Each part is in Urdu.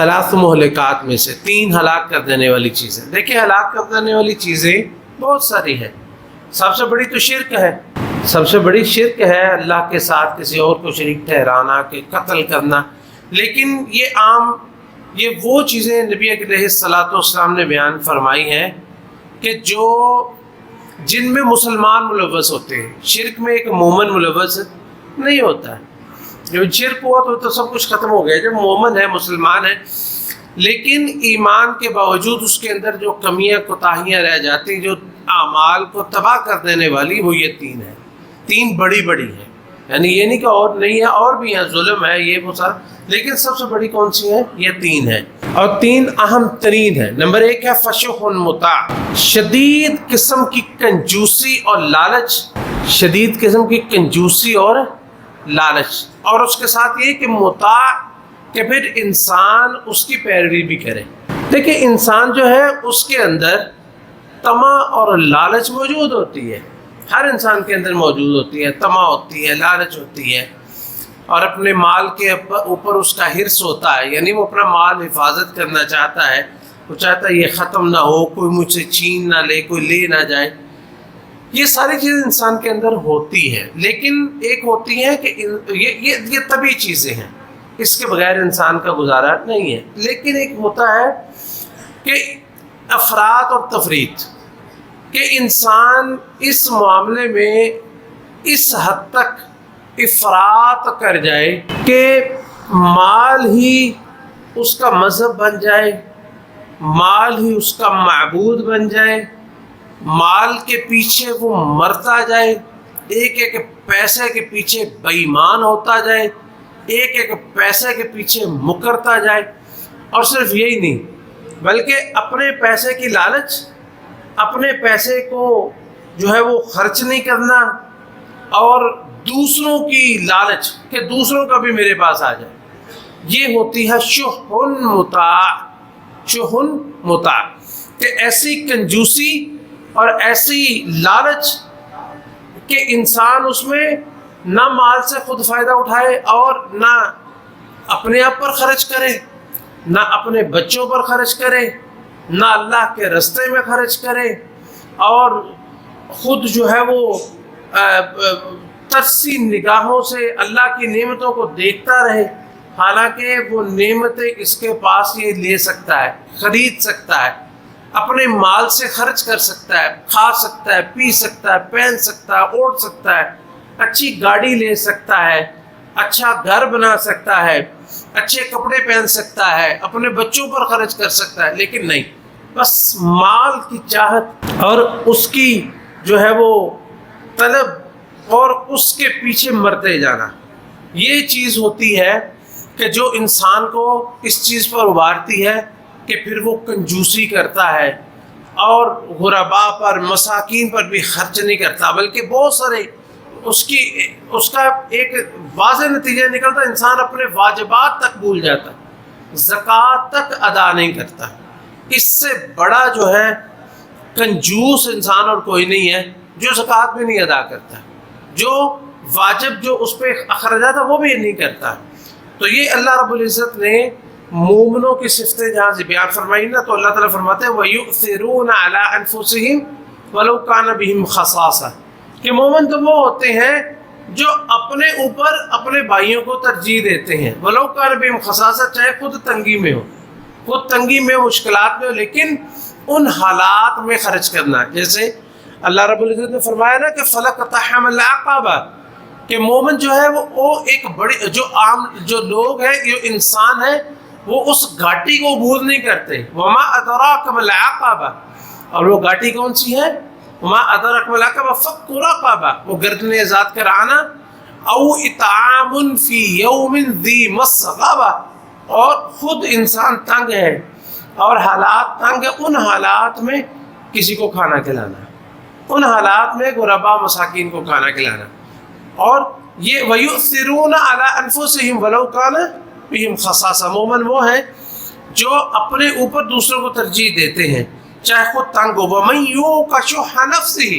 ثلاث مہلکات میں سے 3 ہلاک کر دینے والی چیزیں. دیکھیں ہلاک کر دینے والی چیزیں بہت ساری ہیں. سب سے بڑی تو شرک ہے. سب سے بڑی شرک ہے اللہ کے ساتھ کسی اور کو شریک ٹھہرانا، کہ قتل کرنا. لیکن یہ وہ چیزیں نبی علیہ الصلوۃ والسلام نے بیان فرمائی ہیں کہ جن میں مسلمان ملوث ہوتے ہیں. شرک میں ایک مومن ملوث نہیں ہوتا ہے. جب شرک ہوا تو سب کچھ ختم ہو گیا. جب مومن ہے، مسلمان ہے، لیکن ایمان کے باوجود اس کے اندر جو کمیاں کوتاہیاں رہ جاتی ہیں جو اعمال کو تباہ کر دینے والی، وہ یہ 3 ہیں. 3 بڑی ہیں. یعنی یہ نہیں کہ اور نہیں ہے، اور بھی ہیں، ظلم ہے، یہ وہ سارا، لیکن سب سے بڑی کون سی ہے؟ یہ 3 ہیں. اور 3 اہم ترین ہیں. نمبر 1 ہے فشح مطاع، شدید قسم کی کنجوسی اور لالچ. شدید قسم کی کنجوسی اور لالچ، اور اس کے ساتھ یہ کہ مطاع، کہ پھر انسان اس کی پیروی بھی کرے. دیکھیں انسان جو ہے اس کے اندر طمع اور لالچ موجود ہوتی ہے. ہر انسان کے اندر موجود ہوتی ہے. طمع ہوتی ہے، لالچ ہوتی ہے، اور اپنے مال کے اوپر اس کا حرص ہوتا ہے. یعنی وہ اپنا مال حفاظت کرنا چاہتا ہے. وہ چاہتا ہے یہ ختم نہ ہو، کوئی مجھ سے چھین نہ لے، کوئی لے نہ جائے. یہ ساری چیزیں انسان کے اندر ہوتی ہیں. لیکن ایک ہوتی ہے کہ یہ طبعی چیزیں ہیں، اس کے بغیر انسان کا گزارا نہیں ہے. لیکن ایک ہوتا ہے کہ افراط اور تفریط، کہ انسان اس معاملے میں اس حد تک افراط کر جائے کہ مال ہی اس کا مذہب بن جائے، مال ہی اس کا معبود بن جائے، مال کے پیچھے وہ مرتا جائے، ایک ایک پیسے کے پیچھے بے ایمان ہوتا جائے، ایک ایک پیسے کے پیچھے مکرتا جائے. اور صرف یہی نہیں بلکہ اپنے پیسے کی لالچ، اپنے پیسے کو جو ہے وہ خرچ نہیں کرنا، اور دوسروں کی لالچ کہ دوسروں کا بھی میرے پاس آ جائے. یہ ہوتی ہے شح مطاع. شح مطاع کہ ایسی کنجوسی اور ایسی لالچ کہ انسان اس میں نہ مال سے خود فائدہ اٹھائے، اور نہ اپنے آپ پر خرچ کرے، نہ اپنے بچوں پر خرچ کرے، نہ اللہ کے راستے میں خرچ کرے، اور خود جو ہے وہ ترسی نگاہوں سے اللہ کی نعمتوں کو دیکھتا رہے، حالانکہ وہ نعمتیں اس کے پاس یہ لے سکتا ہے، خرید سکتا ہے، اپنے مال سے خرچ کر سکتا ہے، کھا سکتا ہے، پی سکتا ہے، پہن سکتا ہے، اوڑھ سکتا ہے، اچھی گاڑی لے سکتا ہے، اچھا گھر بنا سکتا ہے، اچھے کپڑے پہن سکتا ہے، اپنے بچوں پر خرچ کر سکتا ہے. لیکن نہیں، بس مال کی چاہت اور اس کی جو ہے وہ طلب اور اس کے پیچھے مرتے جانا، یہ چیز ہوتی ہے کہ جو انسان کو اس چیز پر ابھارتی ہے کہ پھر وہ کنجوسی کرتا ہے، اور غرباء پر، مساکین پر بھی خرچ نہیں کرتا، بلکہ بہت سارے اس کا ایک واضح نتیجہ نکلتا ہے، انسان اپنے واجبات تک بھول جاتا ہے، زکوٰۃ تک ادا نہیں کرتا. اس سے بڑا جو ہے کنجوس انسان اور کوئی نہیں ہے جو زکوٰۃ بھی نہیں ادا کرتا، جو واجب جو اس پہ اخراجات ہے وہ بھی نہیں کرتا. تو یہ اللہ رب العزت نے مومنوں کی صفتیں جہاں سے بیان فرمائی نا، تو اللہ تعالیٰ فرماتے ہیں وَيُؤْثِرُونَ عَلَىٰ أَنفُسِهِمْ وَلَوْ كَانَ بِهِمْ خَصَاصَةٌ، کہ مومن تو وہ ہوتے ہیں جو اپنے اوپر اپنے بھائیوں کو ترجیح دیتے ہیں. وَلَوْ كَانَ بِهِمْ خَصَاصَةٌ، چاہے خود تنگی میں ہو، خود تنگی میں، مشکلات میں ہو، لیکن ان حالات میں خرچ کرنا. جیسے اللہ رب العزت نے فرمایا نا کہ فَلَقْتَحَمَ الْعَقَبَةَ، کہ مومن جو ہے وہ ایک بڑی جو لوگ ہیں، جو انسان ہیں، وہ اس گھاٹی کو عبور نہیں کرتے. وَمَا أَدْرَاكَ مَا الْعَقَبَةُ، اور وہ گھاٹی کون سی ہے؟ وَمَا أَدْرَاكَ مَا الْعَقَبَةُ فَكُّ رَقَبَةٍ، وہ گردن آزاد کرانا، أَوْ إِطْعَامٌ فِي يَوْمٍ ذِي مَسْغَبَةٍ، اور خود انسان تنگ ہے اور حالات تنگ ہے، ان حالات میں کسی کو کھانا کھلانا، ان حالات میں غرباء مساکین کو کھانا کھلانا. اور یہ وَيُؤْثِرُونَ عَلَىٰ أَنفُسِهِمْ وَلَوْ كَانَ بِهِمْ خَصَاصَةٌ، مومن وہ ہیں جو اپنے اوپر دوسروں کو ترجیح دیتے ہیں چاہے خود تنگ ہو. وَمَن يُوقَ شُحَّ نَفْسِهِ،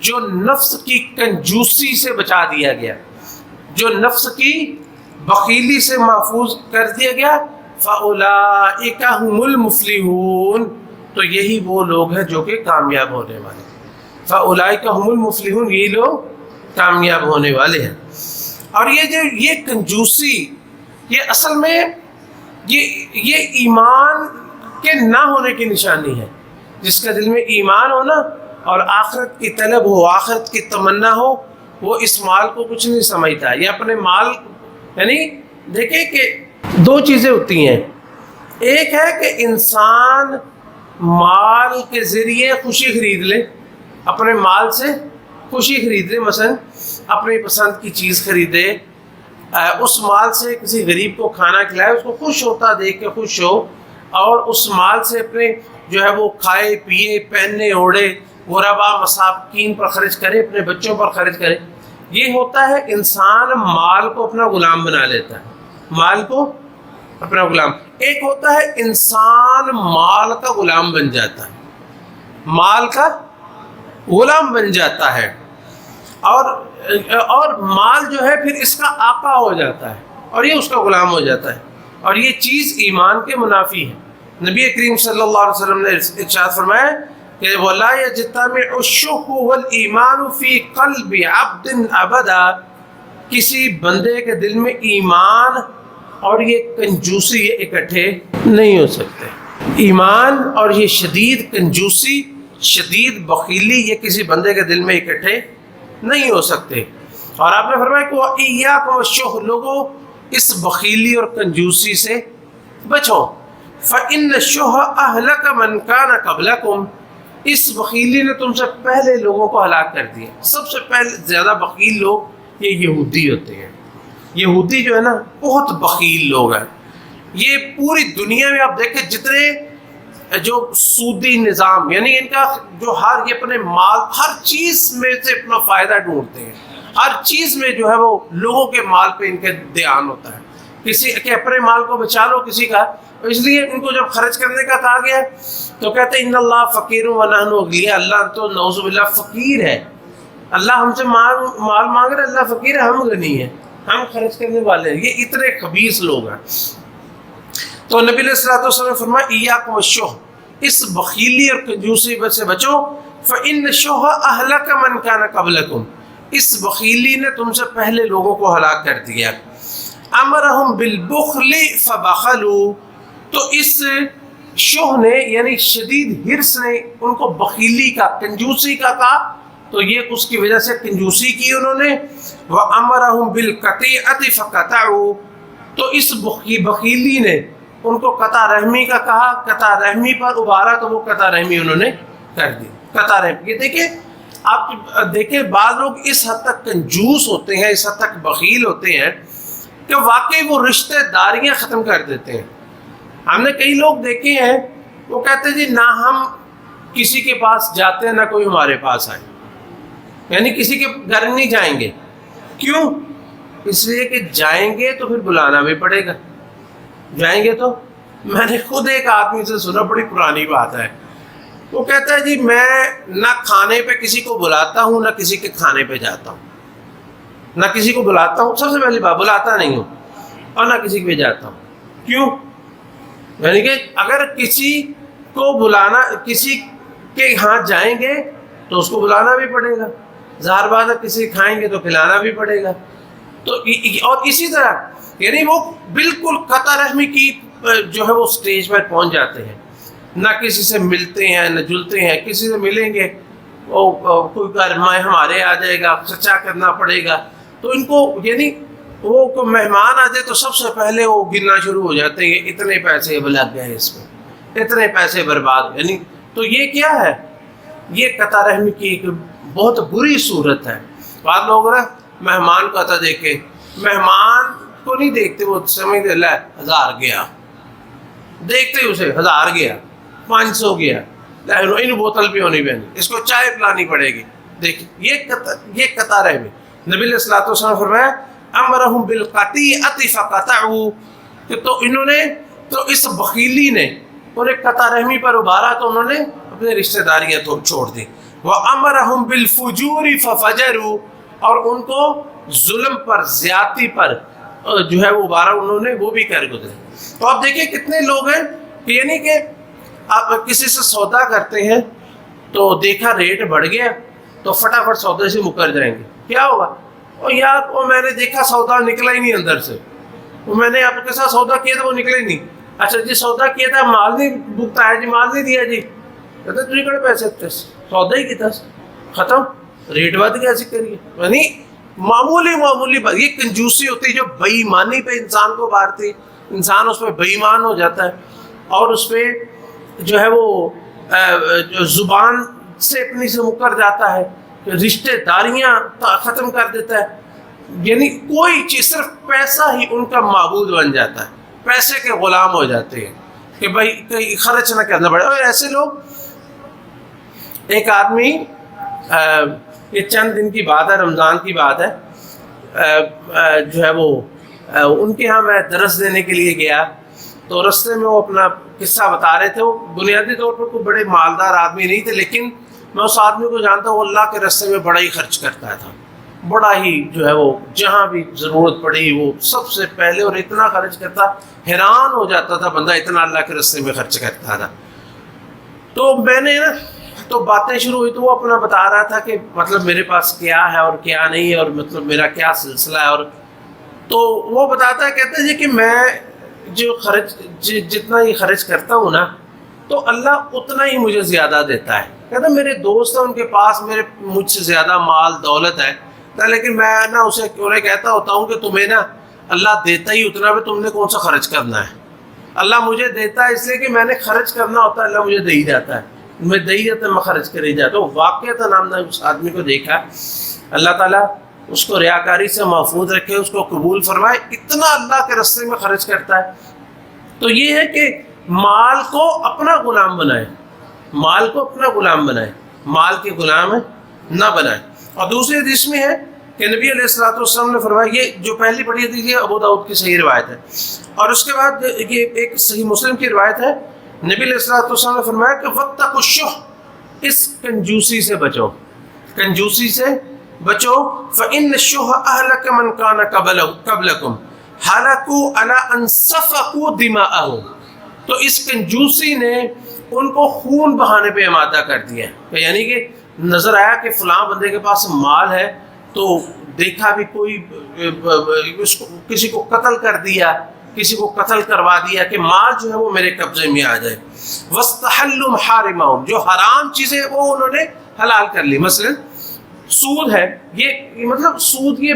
جو نفس کی کنجوسی سے بچا دیا گیا، جو نفس کی بخیلی سے محفوظ کر دیا گیا، فَأُولَٰئِكَ هُمُ الْمُفْلِحُونَ، تو یہی وہ لوگ ہیں جو کہ کامیاب ہونے والے ہیں۔ فَأُولَٰئِكَ هُمُ الْمُفْلِحُونَ، یہ لوگ کامیاب ہونے والے ہیں۔ اور یہ کنجوسی، یہ اصل میں یہ ایمان کے نہ ہونے کی نشانی ہے۔ جس کا دل میں ایمان ہو نا اور آخرت کی طلب ہو، آخرت کی تمنا ہو، وہ اس مال کو کچھ نہیں سمجھتا۔ یہ اپنے مال، یعنی دیکھیں کہ دو چیزیں ہوتی ہیں، ایک ہے کہ انسان مال کے ذریعے خوشی خرید لے، اپنے مال سے خوشی خرید لے، مثلا اپنی پسند کی چیز خریدے، اس مال سے کسی غریب کو کھانا کھلائے، اس کو خوش ہوتا دیکھ کے خوش ہو، اور اس مال سے اپنے جو ہے وہ کھائے پیے پہننے اوڑھے، غربا مساکین پر خرچ کرے، اپنے بچوں پر خرچ کرے۔ یہ ہوتا ہے انسان مال کو اپنا غلام بنا لیتا ہے، مال کو اپنا غلام۔ ایک ہوتا ہے انسان مال کا غلام بن جاتا ہے، مال کا غلام بن جاتا ہے، اور مال جو ہے پھر اس کا آقا ہو جاتا ہے اور یہ اس کا غلام ہو جاتا ہے، اور یہ چیز ایمان کے منافی ہے۔ نبی کریم صلی اللہ علیہ وسلم نے ارشاد فرمایا کہ وَلَا يَجْتَمِعُ الشُّحُّ وَالْإِيمَانُ فِي قَلْبِ عَبْدٍ أَبَدًا، کسی بندے کے دل میں ایمان اور یہ کنجوسی یہ اکٹھے نہیں ہو سکتے۔ ایمان اور یہ شدید کنجوسی، شدید بخیلی، یہ کسی بندے کے دل میں اکٹھے نہیں ہو سکتے۔ اور آپ نے فرمایا کہ وَإِيَّاكُمْ وَالشُّحَّ، لوگوں اس بخیلی اور کنجوسی سے بچو۔ فَإِنَّ الشُّحَّ أَهْلَكَ مَنْ كَانَ قَبْلَكُمْ، اس بخیلی نے تم سے پہلے لوگوں کو ہلاک کر دیا۔ سب سے پہلے زیادہ بخیل لوگ یہ یہودی ہوتے ہیں۔ یہودی جو ہے نا بہت بخیل لوگ ہیں۔ یہ پوری دنیا میں آپ دیکھیں جتنے جو سودی نظام، یعنی ان کا جو یہ اپنے مال، ہر چیز میں سے اپنا فائدہ ڈھونڈتے ہیں، ہر چیز میں جو ہے وہ لوگوں کے مال پہ ان کے دھیان ہوتا ہے، کسی کے اپنے مال کو بچا لو کسی کا۔ اس لیے ان کو جب خرچ کرنے کا کہا گیا تو کہتے ہیں ان اللہ فقیر و نحن اغنیاء، اللہ تو نعوذ باللہ فقیر ہے، اللہ ہم سے مال مانگ رہے، اللہ فقیر ہے، ہم غنی ہیں، ہم خرچ کرنے والے ہیں۔ یہ اتنے خبیث لوگ ہیں۔ تو نبی علیہ الصلوۃ والسلام فرمایا ایاکم الشح، اس بخیلی اور کنجوسی سے بچو۔ فإن الشح اہلک من کان قبلکم، اس بخیلی نے تم سے پہلے لوگوں کو ہلاک کر دیا۔ امرہم بالبخل فبخلوا، تو اس شح نے یعنی شدید حرص نے ان کو بخیلی کا، کنجوسی کا کہا، تو یہ اس کی وجہ سے کنجوسی کی انہوں نے۔ وَأَمَرَهُمْ بِالْقَطِيعَةِ فَقَطَعُوا، تو اس بخیلی نے ان کو قطع رحمی کا کہا، قطع رحمی پر ابھارا تو وہ قطع رحمی انہوں نے کر دی۔ قطع رحمی، یہ دیکھیں آپ دیکھیں بعض لوگ اس حد تک کنجوس ہوتے ہیں، اس حد تک بخیل ہوتے ہیں کہ واقعی وہ رشتہ داریاں ختم کر دیتے ہیں۔ ہم نے کئی لوگ دیکھے ہیں وہ کہتے ہیں جی نہ ہم کسی کے پاس جاتے ہیں نہ کوئی ہمارے پاس آئے، یعنی کسی کے گھر نہیں جائیں گے۔ کیوں؟ اس لیے کہ جائیں گے تو پھر بلانا بھی پڑے گا، جائیں گے تو۔ میں نے خود ایک آدمی سے سنا، بڑی پرانی بات ہے، وہ کہتا ہے جی میں نہ کھانے پہ کسی کو بلاتا ہوں نہ کسی کے کھانے پہ جاتا ہوں، نہ کسی کو بلاتا ہوں، سب سے پہلی بات بلاتا نہیں ہوں، اور نہ کسی پہ جاتا ہوں۔ کیوں؟ یعنی کہ اگر کسی کو بلانا، کسی کے ہاں جائیں گے تو اس کو بلانا بھی پڑے گا، ظاہر بات ہے کسی کھائیں گے تو کھلانا بھی پڑے گا۔ تو اور اسی طرح یعنی وہ بالکل قطع رحمی کی جو ہے وہ سٹیج پر پہنچ جاتے ہیں، نہ کسی سے ملتے ہیں نہ جلتے ہیں، کسی سے ملیں گے وہ کوئی گھر میں ہمارے آ جائے گا، خرچہ کرنا پڑے گا، تو ان کو یعنی وہ کوئی مہمان آ جائے تو سب سے پہلے وہ گننا شروع ہو جاتے ہیں، اتنے پیسے لگ گئے اس میں، اتنے پیسے برباد، یعنی تو یہ کیا ہے؟ یہ قطع رحمی کی ایک بہت بری صورت ہے۔ بعض لوگ نا مہمان کو آتا دیکھے، مہمان کو نہیں دیکھتے، وہ سمجھتے لے 1000 گیا، دیکھتے اسے 1000 گیا، 500 گیا، ان بوتل بھی ہونی بہنی، اس کو چائے پلانی پڑے گی۔ دیکھیں یہ قطع رحمی۔ نبی علیہ الصلوۃ والسلام فرمایا امرہم بالقطیعۃ فقطعوا، کہ تو انہوں نے، تو اس بخیلی نے انہیں قطع رحمی پر ابھارا تو انہوں نے اپنے رشتہ داریاں تو چھوڑ دی۔ وَأَمَرَهُمْ بِالْفُجُورِ فَفَجَرُوا، اور ان کو ظلم پر، زیادتی پر جو ہے وہ ابھارا، انہوں نے وہ بھی کر گزرے۔ تو آپ دیکھیں کتنے لوگ ہیں کہ یعنی کہ آپ کسی سے سودا کرتے ہیں تو دیکھا ریٹ بڑھ گیا تو فٹافٹ سودے سے مکر جائیں گے. کیا ہوگا؟ اور یار وہ میں نے دیکھا سودا نکلا ہی نہیں اندر سے, وہ میں نے آپ کے ساتھ سودا کیا تھا وہ نکلا ہی نہیں. اچھا جی سودا کیا تھا, مال نہیں بکتا ہے جی, مال نہیں دیا جی, کہتے تجھے کڑے پیسے تھے, سودا ہی کیا تھا, ختم, ریٹ بات کیسے کریے. یعنی معمولی بات, یہ کنجوسی ہوتی ہے جو بے ایمانی پہ انسان کو مارتی, انسان اس پہ بے ایمان ہو جاتا ہے اور اس پہ جو ہے وہ زبان سے اپنی سے مکر جاتا ہے, رشتے داریاں ختم کر دیتا ہے. یعنی کوئی چیز, صرف پیسہ ہی ان کا معبود بن جاتا ہے, پیسے کے غلام ہو جاتے ہیں کہ بھائی کہیں خرچ نہ کرنا پڑے. اور ایسے لوگ, ایک آدمی, یہ چند دن کی بات ہے, رمضان کی بات ہے, جو ہے وہ ان کے ہاں میں درس دینے کے لیے گیا تو رستے میں وہ اپنا قصہ بتا رہے تھے. وہ بنیادی طور پر کوئی بڑے مالدار آدمی نہیں تھے, لیکن میں اس آدمی کو جانتا ہوں, وہ اللہ کے رستے میں بڑا ہی خرچ کرتا تھا, بڑا ہی جو ہے وہ جہاں بھی ضرورت پڑی وہ سب سے پہلے, اور اتنا خرچ کرتا, حیران ہو جاتا تھا بندہ اتنا اللہ کے رستے میں خرچ کرتا تھا. تو میں نے نا تو باتیں شروع ہوئی تو وہ اپنا بتا رہا تھا کہ مطلب میرے پاس کیا ہے اور کیا نہیں ہے, اور مطلب میرا کیا سلسلہ ہے. اور تو وہ بتاتا ہے, کہتے ہیں جی کہ میں جو جتنا ہی خرچ کرتا ہوں نا تو اللہ اتنا ہی مجھے زیادہ دیتا ہے. کہتا ہے میرے دوست ہیں, ان کے پاس مجھ سے زیادہ مال دولت ہے, لیکن میں نا انہیں کہتا ہوتا ہوں کہ تمہیں نا اللہ دیتا ہی اتنا بھی, تم نے کون سا خرچ کرنا ہے. اللہ مجھے دیتا ہے اس لیے کہ میں نے خرچ کرنا ہوتا ہے, اللہ مجھے دے ہی جاتا ہے, میں دے ہی جاتا ہے, میں خرچ کر ہی جاتا ہوں. واقعہ نام نے اس آدمی کو دیکھا, اللہ تعالیٰ اس کو ریاکاری سے محفوظ رکھے, اس کو قبول فرمائے, اتنا اللہ کے راستے میں خرچ کرتا ہے. تو یہ ہے کہ مال کو اپنا غلام بنائے, مال کو اپنا غلام بنائے, مال کے غلام نہ بنائے. اور دوسری حدیث میں ہے کہ نبی علیہ الصلوۃ والسلام نے فرمایا, یہ جو پہلی پڑھی حدیث ہے ابو داؤد کی صحیح روایت ہے, اور اس کے بعد یہ ایک صحیح مسلم کی روایت ہے, نبی علیہ الصلوۃ والسلام نے فرمایا کہ واتقوا الشح, اس کنجوسی سے بچو, کنجوسی سے بچو. فإن الشح أهلك من كان قبلكم هلكوا على أن سفكوا دماءهم. تو اس کنجوسی نے ان کو خون بہانے پہ آمادہ کر دیا ہے. یعنی کہ نظر آیا کہ فلاں بندے کے پاس مال ہے تو دیکھا بھی کوئی کسی کو قتل کر دیا, کسی کو قتل کروا دیا کہ مال جو ہے وہ میرے قبضے میں آ جائے. واستحلوا محارمهم, جو حرام چیزیں وہ انہوں نے حلال کر لی. مثلا سود ہے, یہ مطلب سود یہ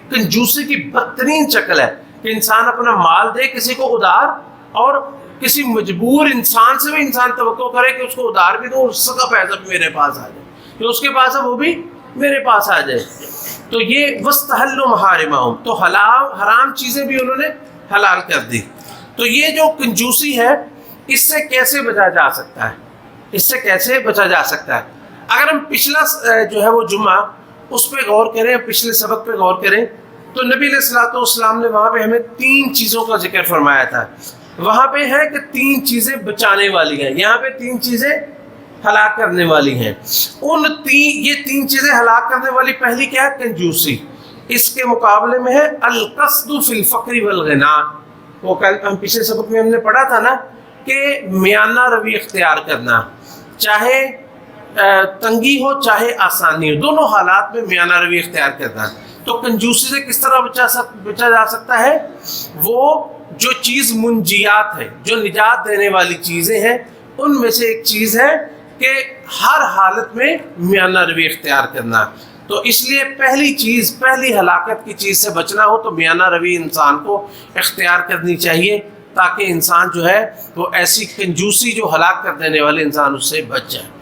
کنجوسی کی بدترین شکل ہے کہ انسان اپنا مال دے کسی کو ادار, اور کسی مجبور انسان سے بھی انسان توقع کرے کہ اس کو ادار بھی دو, اس کا پیسہ بھی میرے پاس آ جائے, جو اس کے پاس ہے وہ بھی میرے پاس آ جائے. تو یہ واستحلوا محارمهم, تو حرام چیزیں بھی انہوں نے حلال کر دی. تو یہ جو کنجوسی ہے اس سے کیسے بچا جا سکتا ہے, اس سے کیسے بچا جا سکتا ہے؟ اگر ہم پچھلا جو ہے وہ جمعہ اس پہ غور کریں, پچھلے سبق پہ غور کریں, تو نبی علیہ الصلوۃ والسلام نے وہاں پہ ہمیں 3 چیزوں کا ذکر فرمایا تھا. وہاں پہ ہے کہ 3 چیزیں بچانے والی ہیں, یہاں پہ 3 چیزیں ہلاک کرنے والی ہیں. یہ 3 چیزیں ہلاک کرنے والی پہلی کیا ہے؟ کنجوسی. اس کے مقابلے میں ہے القصد فی الفقر والغنا. وہ کل ہم پچھلے سبق میں ہم نے پڑھا تھا نا کہ میانہ روی اختیار کرنا, چاہے تنگی ہو چاہے آسانی ہو, دونوں حالات میں میانہ روی اختیار کرنا. تو کنجوسی سے کس طرح بچا جا سکتا ہے؟ وہ جو چیز منجیات ہے, جو نجات دینے والی چیزیں ہیں, ان میں سے ایک چیز ہے کہ ہر حالت میں میانہ روی اختیار کرنا. تو اس لیے پہلی ہلاکت کی چیز سے بچنا ہو تو میانہ روی انسان کو اختیار کرنی چاہیے, تاکہ انسان جو ہے وہ ایسی کنجوسی جو ہلاک کر دینے والے انسان اس سے بچ جائے.